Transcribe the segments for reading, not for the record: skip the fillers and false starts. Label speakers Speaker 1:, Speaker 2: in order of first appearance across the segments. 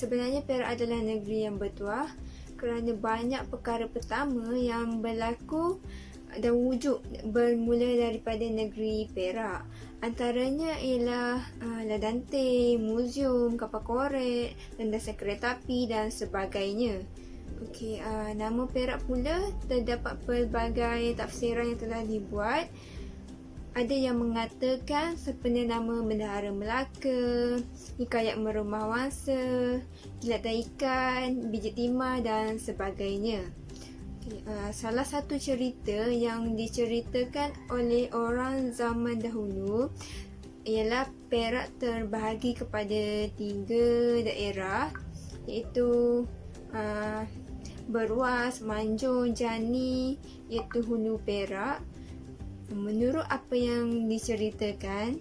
Speaker 1: Sebenarnya Perak adalah negeri yang bertuah kerana banyak perkara pertama yang berlaku dan wujud bermula daripada negeri Perak. Antaranya ialah ladante, muzium, kapal korek, landasan kereta api dan sebagainya. Nama Perak pula terdapat pelbagai tafsiran yang telah dibuat. Ada yang mengatakan sempena nama Bendahara Melaka, Hikayat Merumah Wangsa, Kilatan Ikan, Biji Timah dan sebagainya. Salah satu cerita yang diceritakan oleh orang zaman dahulu ialah Perak terbahagi kepada 3 daerah, iaitu Beruas, Manjung, Jani, iaitu Hulu Perak. Menurut apa yang diceritakan,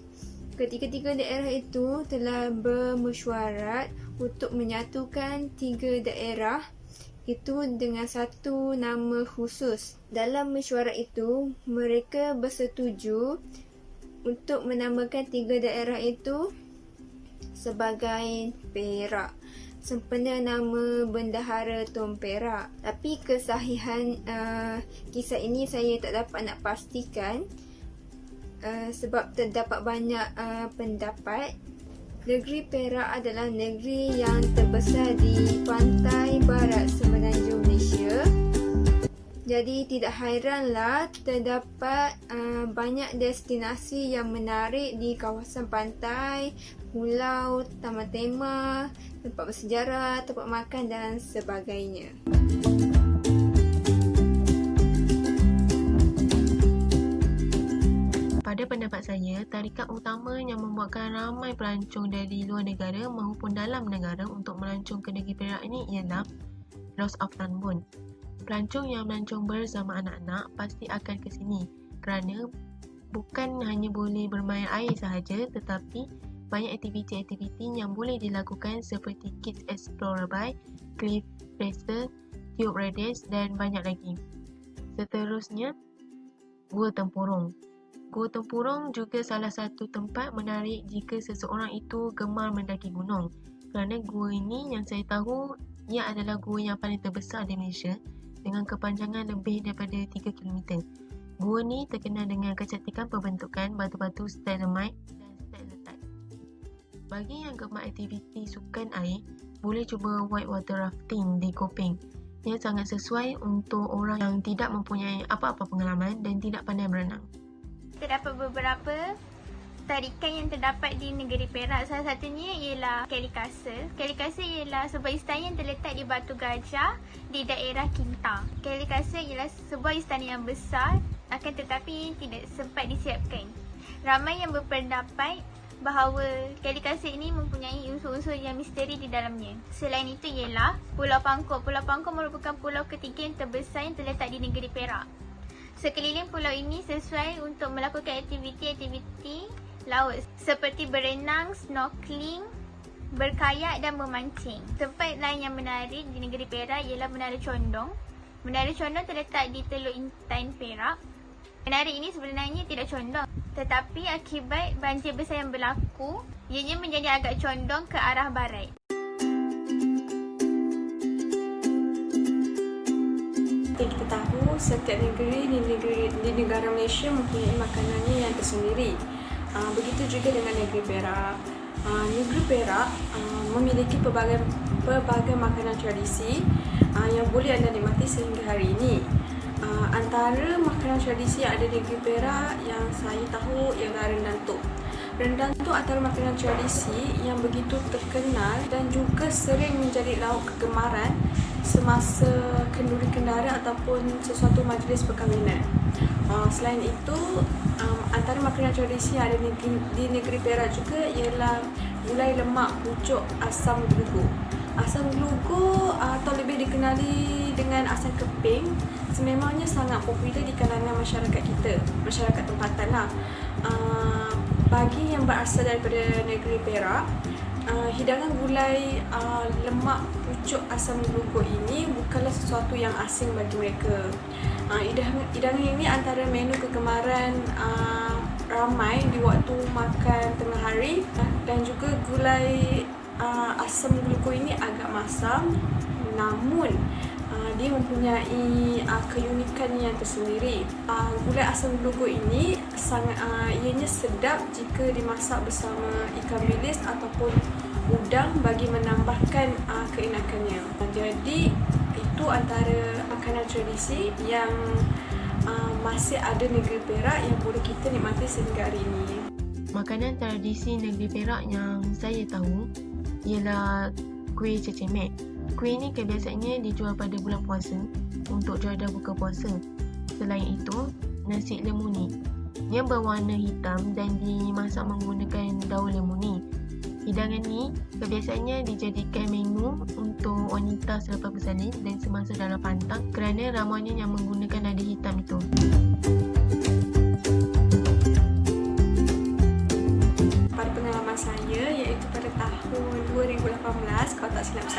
Speaker 1: ketiga-tiga daerah itu telah bermesyuarat untuk menyatukan 3 daerah itu dengan satu nama khusus. Dalam mesyuarat itu, mereka bersetuju untuk menamakan 3 daerah itu sebagai Perak, sempena nama Bendahara Tun Perak. Tapi kesahihan kisah ini saya tak dapat nak pastikan sebab terdapat banyak pendapat. Negeri Perak adalah negeri yang terbesar di pantai barat semenanjung Malaysia. Jadi tidak hairanlah terdapat banyak destinasi yang menarik di kawasan pantai, pulau, taman tema, tempat bersejarah, tempat makan dan sebagainya.
Speaker 2: Pada pendapat saya, tarikan utama yang membuatkan ramai pelancong dari luar negara maupun dalam negara untuk melancong ke negeri Perak ini ialah Lost of Tanbun. Pelancong yang melancong bersama anak-anak pasti akan ke sini kerana bukan hanya boleh bermain air sahaja, tetapi banyak aktiviti-aktiviti yang boleh dilakukan seperti Kids Explorer By, Cliff Racer, Tube Race dan banyak lagi. Seterusnya, Gua Tempurung. Gua Tempurung juga salah satu tempat menarik jika seseorang itu gemar mendaki gunung. Kerana gua ini yang saya tahu, ia adalah gua yang paling terbesar di Malaysia dengan kepanjangan lebih daripada 3 km. Gua ni terkenal dengan kecantikan perbentukan batu-batu stalagmite dan stalactite. Bagi yang gemar aktiviti sukan air, boleh cuba whitewater rafting di Kopeng. Ia sangat sesuai untuk orang yang tidak mempunyai apa-apa pengalaman dan tidak pandai berenang.
Speaker 3: Terdapat beberapa tarikan yang terdapat di negeri Perak. Salah satunya ialah Keli Castle. Keli Castle ialah sebuah istana yang terletak di Batu Gajah di daerah Kintang. Keli Castle ialah sebuah istana yang besar, akan tetapi tidak sempat disiapkan. Ramai yang berpendapat bahawa Keli Castle ini mempunyai unsur-unsur yang misteri di dalamnya. Selain itu ialah Pulau Pangkor. Pulau Pangkor merupakan pulau ketiga yang terbesar yang terletak di negeri Perak. Sekeliling pulau ini sesuai untuk melakukan aktiviti-aktiviti laut seperti berenang, snorkeling, berkayak dan memancing. Tempat lain yang menarik di negeri Perak ialah Menara Condong. Menara Condong terletak di Teluk Intan, Perak. Menara ini sebenarnya tidak condong, tetapi akibat banjir besar yang berlaku, ianya menjadi agak condong ke arah barat.
Speaker 1: Kita tahu setiap negeri di negara Malaysia mempunyai makanannya yang tersendiri. Begitu juga dengan negeri Perak. Negeri Perak memiliki pelbagai makanan tradisi yang boleh anda nikmati sehingga hari ini. Antara makanan tradisi yang ada di negeri Perak yang saya tahu ialah rendang tok. Rendang tok antara makanan tradisi yang begitu terkenal dan juga sering menjadi lauk kegemaran semasa kenduri kendara ataupun sesuatu majlis perkahwinan. Selain itu, antara makanan tradisi yang ada di negeri Perak juga ialah gulai lemak pucuk asam gelugur. Asam gelugur atau lebih dikenali dengan asam keping sememangnya sangat popular di kalangan masyarakat kita, masyarakat tempatan lah. Bagi yang berasal daripada negeri Perak, hidangan gulai lemak pucuk asam gelugur ini bukanlah sesuatu yang asing bagi mereka. Hidangan ini antara menu kegemaran ramai di waktu makan tengah hari dan juga gulai asam gluko ini agak masam, namun dia mempunyai keunikan yang tersendiri. Gulai asam gluko ini sangat ianya sedap jika dimasak bersama ikan bilis ataupun udang bagi menambahkan keenakannya. Jadi itu antara makanan tradisi yang masih ada negeri Perak yang boleh kita nikmati sehingga hari ini.
Speaker 2: Makanan tradisi negeri Perak yang saya tahu ialah kuih cecemek. Kuih ni kebiasaannya dijual pada bulan puasa untuk jadah buka puasa. Selain itu, nasi lemuni yang berwarna hitam dan dimasak menggunakan daun lemuni. Hidangan ni kebiasaannya dijadikan menu untuk wanita selepas bersalin dan semasa dalam pantang kerana ramuannya yang menggunakan nada hitam itu.
Speaker 1: Pada pengalaman saya, iaitu pada tahun 2018, kalau tak silap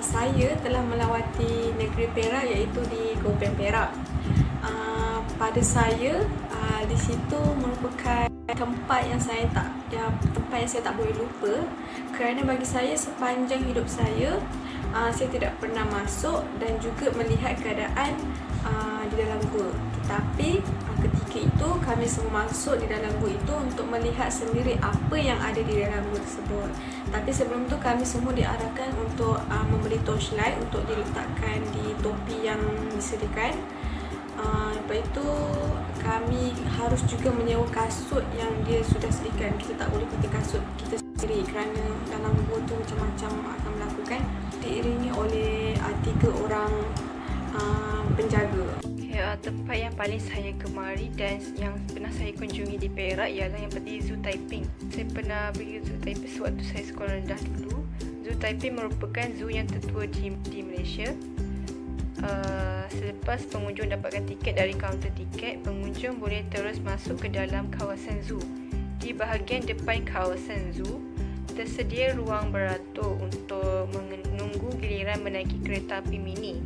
Speaker 1: saya telah melawati negeri Perak iaitu di Gopeng Perak. Pada saya, di situ merupakan tempat yang saya tak boleh lupa, kerana bagi saya sepanjang hidup saya tidak pernah masuk dan juga melihat keadaan di dalam gua. Tetapi ketika itu kami semua masuk di dalam gua itu untuk melihat sendiri apa yang ada di dalam gua tersebut. Tapi sebelum tu kami semua diarahkan untuk membeli torchlight untuk diletakkan di topi yang disediakan. Lepas itu kami harus juga menyewa kasut yang dia sudah sediakan. Kita tak boleh pakai kasut kita sendiri kerana dalam gua tu macam-macam akan melakukan, diiringi oleh 3 orang penjaga.
Speaker 4: Tempat yang paling saya gemari dan yang pernah saya kunjungi di Perak ialah yang pertama Zoo Taiping. Saya pernah pergi Zoo Taiping sewaktu saya sekolah rendah dulu. Zoo Taiping merupakan zoo yang tertua di Malaysia. Selepas pengunjung dapatkan tiket dari kaunter tiket, pengunjung boleh terus masuk ke dalam kawasan zoo. Di bahagian depan kawasan zoo, tersedia ruang beratur untuk menunggu giliran menaiki kereta api mini.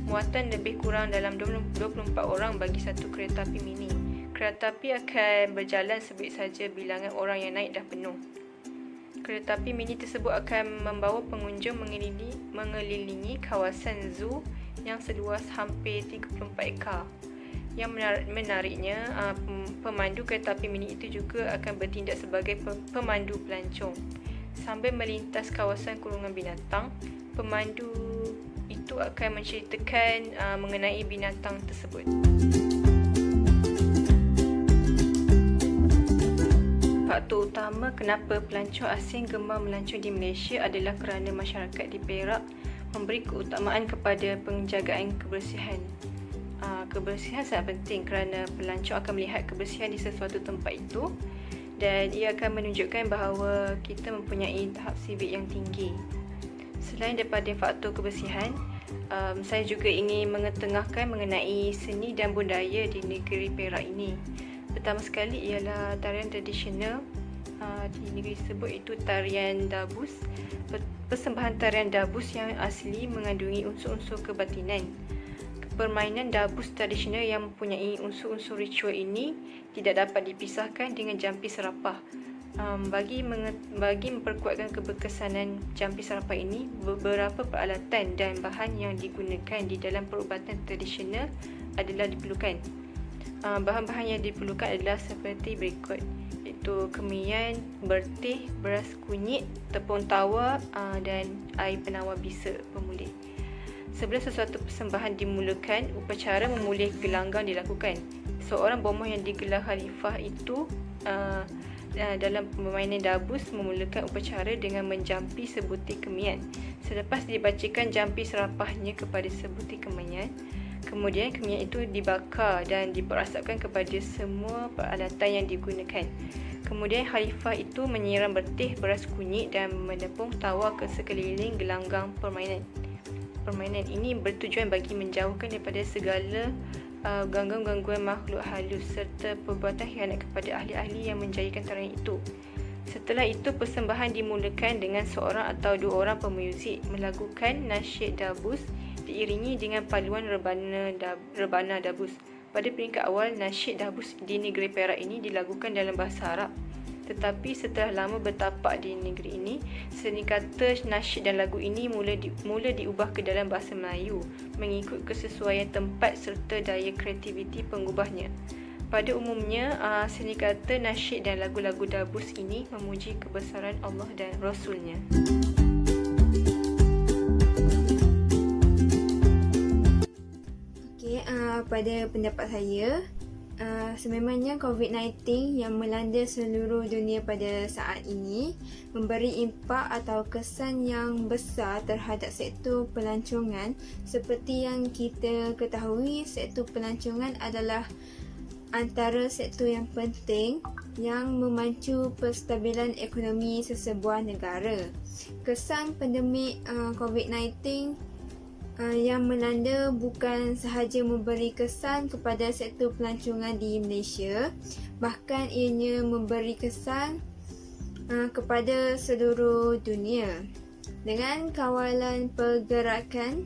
Speaker 4: Muatan lebih kurang dalam 24 orang bagi satu kereta api mini. Kereta api akan berjalan sebut saja bilangan orang yang naik dah penuh. Kereta api mini tersebut akan membawa pengunjung mengelilingi kawasan zoo yang seluas hampir 34 ekar. Yang menariknya, pemandu kereta api mini itu juga akan bertindak sebagai pemandu pelancong. Sambil melintas kawasan kurungan binatang, pemandu itu akan menceritakan mengenai binatang tersebut. Faktor utama kenapa pelancong asing gemar melancong di Malaysia adalah kerana masyarakat di Perak memberi keutamaan kepada penjagaan kebersihan. Kebersihan sangat penting kerana pelancong akan melihat kebersihan di sesuatu tempat itu dan ia akan menunjukkan bahawa kita mempunyai tahap sivik yang tinggi. Selain daripada faktor kebersihan, saya juga ingin mengetengahkan mengenai seni dan budaya di negeri Perak ini. Pertama sekali ialah tarian tradisional di negeri tersebut, iaitu tarian dabus. Persembahan tarian dabus yang asli mengandungi unsur-unsur kebatinan. Permainan dabus tradisional yang mempunyai unsur-unsur ritual ini tidak dapat dipisahkan dengan jampi serapah. Bagi memperkuatkan keberkesanan jampi serapah ini, beberapa peralatan dan bahan yang digunakan di dalam perubatan tradisional adalah diperlukan. Bahan-bahan yang diperlukan adalah seperti berikut, iaitu kemian, bertih, beras kunyit, tepung tawar dan air penawar bisa pemulih. Sebelum sesuatu persembahan dimulakan, upacara memulih gelanggang dilakukan. Seorang bomoh yang digelar khalifah itu dalam permainan dabus memulakan upacara dengan menjampi sebutir kemian. Selepas dibacakan jampi serapahnya kepada sebutir kemian, kemudian kemian itu dibakar dan diperasapkan kepada semua peralatan yang digunakan. Kemudian khalifah itu menyiram bertih, beras kunyit dan menepung tawar ke sekeliling gelanggang permainan. Permainan ini bertujuan bagi menjauhkan daripada segala gangguan-gangguan makhluk halus serta perbuatan khianat kepada ahli-ahli yang menjayakan tarian itu. Setelah itu, persembahan dimulakan dengan seorang atau 2 orang pemuzik melakukan nasyid dabus diiringi dengan paduan rebana dabus. Pada peringkat awal, nasyid dabus di negeri Perak ini dilakukan dalam bahasa Arab. Tetapi setelah lama bertapak di negeri ini, seni kata, nasyid dan lagu ini mula diubah ke dalam bahasa Melayu mengikut kesesuaian tempat serta daya kreativiti pengubahnya. Pada umumnya, seni kata, nasyid dan lagu-lagu dabus ini memuji kebesaran Allah dan Rasulnya.
Speaker 5: Pada pendapat saya, sememangnya COVID-19 yang melanda seluruh dunia pada saat ini memberi impak atau kesan yang besar terhadap sektor pelancongan. Seperti yang kita ketahui, sektor pelancongan adalah antara sektor yang penting yang memacu penstabilan ekonomi sesebuah negara. Kesan pandemik COVID-19 yang melanda bukan sahaja memberi kesan kepada sektor pelancongan di Malaysia, bahkan ianya memberi kesan kepada seluruh dunia. Dengan kawalan pergerakan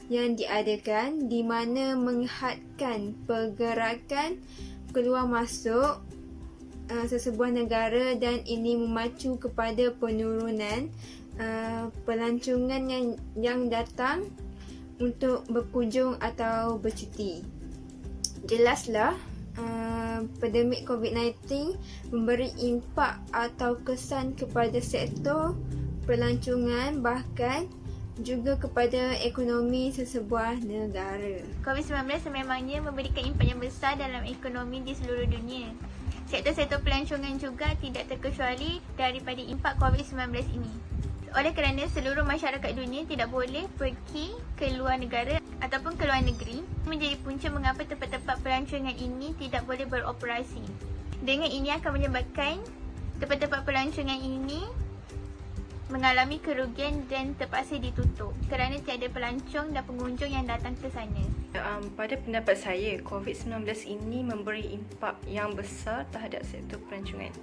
Speaker 5: yang diadakan di mana menghadkan pergerakan keluar masuk sesebuah negara, dan ini memacu kepada penurunan pelancongan yang datang untuk berkunjung atau bercuti. Jelaslah pandemik COVID-19 memberi impak atau kesan kepada sektor pelancongan, bahkan juga kepada ekonomi sesebuah negara.
Speaker 3: COVID-19 sememangnya memberikan impak yang besar dalam ekonomi di seluruh dunia. Sektor-sektor pelancongan juga tidak terkecuali daripada impak COVID-19 ini. Oleh kerana seluruh masyarakat dunia tidak boleh pergi ke luar negara ataupun ke luar negeri, menjadi punca mengapa tempat-tempat pelancongan ini tidak boleh beroperasi. Dengan ini akan menyebabkan tempat-tempat pelancongan ini mengalami kerugian dan terpaksa ditutup kerana tiada pelancong dan pengunjung yang datang ke sana.
Speaker 4: Pada pendapat saya, COVID-19 ini memberi impak yang besar terhadap sektor pelancongan.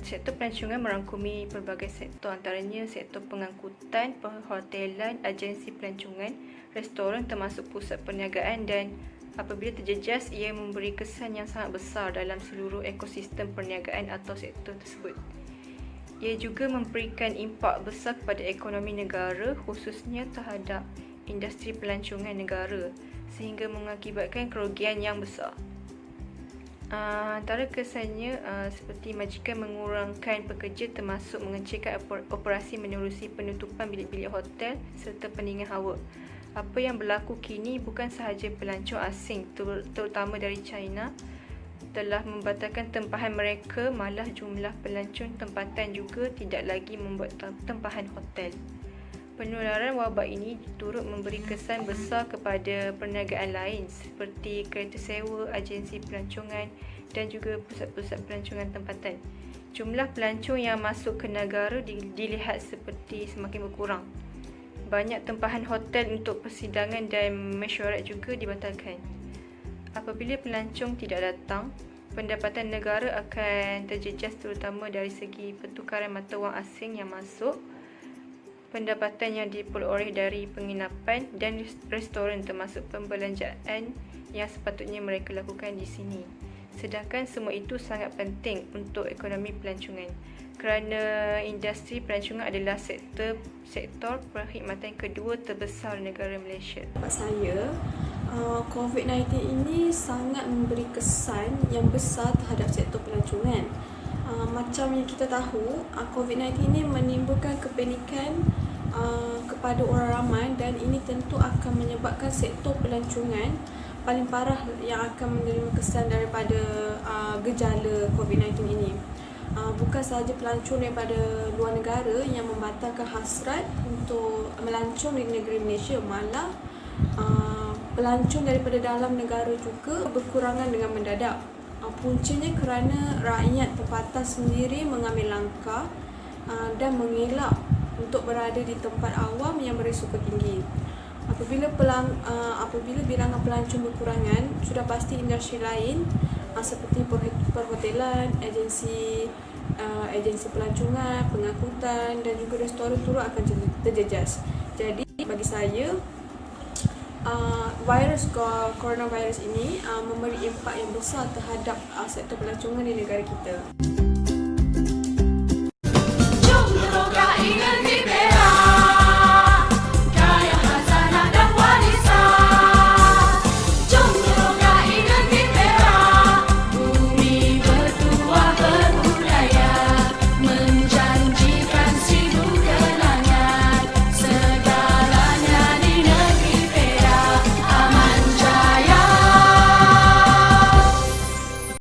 Speaker 4: Sektor pelancongan merangkumi pelbagai sektor, antaranya sektor pengangkutan, perhotelan, agensi pelancongan, restoran termasuk pusat perniagaan, dan apabila terjejas, ia memberi kesan yang sangat besar dalam seluruh ekosistem perniagaan atau sektor tersebut. Ia juga memberikan impak besar kepada ekonomi negara, khususnya terhadap industri pelancongan negara, sehingga mengakibatkan kerugian yang besar. Antara kesannya seperti majikan mengurangkan pekerja, termasuk mengecilkan operasi menerusi penutupan bilik-bilik hotel serta pendingin hawa. Apa yang berlaku kini bukan sahaja pelancong asing, terutama dari China, telah membatalkan tempahan mereka, malah jumlah pelancong tempatan juga tidak lagi membuat tempahan hotel. Penularan wabak ini turut memberi kesan besar kepada perniagaan lain seperti kereta sewa, agensi pelancongan dan juga pusat-pusat pelancongan tempatan. Jumlah pelancong yang masuk ke negara dilihat seperti semakin berkurang. Banyak tempahan hotel untuk persidangan dan mesyuarat juga dibatalkan. Apabila pelancong tidak datang, pendapatan negara akan terjejas, terutama dari segi pertukaran mata wang asing yang masuk, pendapatan yang diperoleh dari penginapan dan restoran, termasuk pembelanjaan yang sepatutnya mereka lakukan di sini. Sedangkan semua itu sangat penting untuk ekonomi pelancongan kerana industri pelancongan adalah sektor perkhidmatan kedua terbesar negara Malaysia.
Speaker 1: Pendapat saya, COVID-19 ini sangat memberi kesan yang besar terhadap sektor pelancongan. Macam yang kita tahu, COVID-19 ini menimbulkan kepanikan kepada orang ramai, dan ini tentu akan menyebabkan sektor pelancongan paling parah yang akan menerima kesan daripada gejala COVID-19 ini. Bukan sahaja pelancong daripada luar negara yang membatalkan hasrat untuk melancong di negeri Malaysia, malah pelancong daripada dalam negara juga berkurangan dengan mendadak. Puncanya kerana rakyat tempatan sendiri mengambil langkah dan mengelak untuk berada di tempat awam yang berisiko tinggi. Apabila bilangan pelancong berkurangan, sudah pasti industri lain seperti perhotelan, agensi pelancongan, pengangkutan dan juga restoran turut akan terjejas. Jadi bagi saya, virus coronavirus ini memberi impak yang besar terhadap sektor pelancongan di negara kita.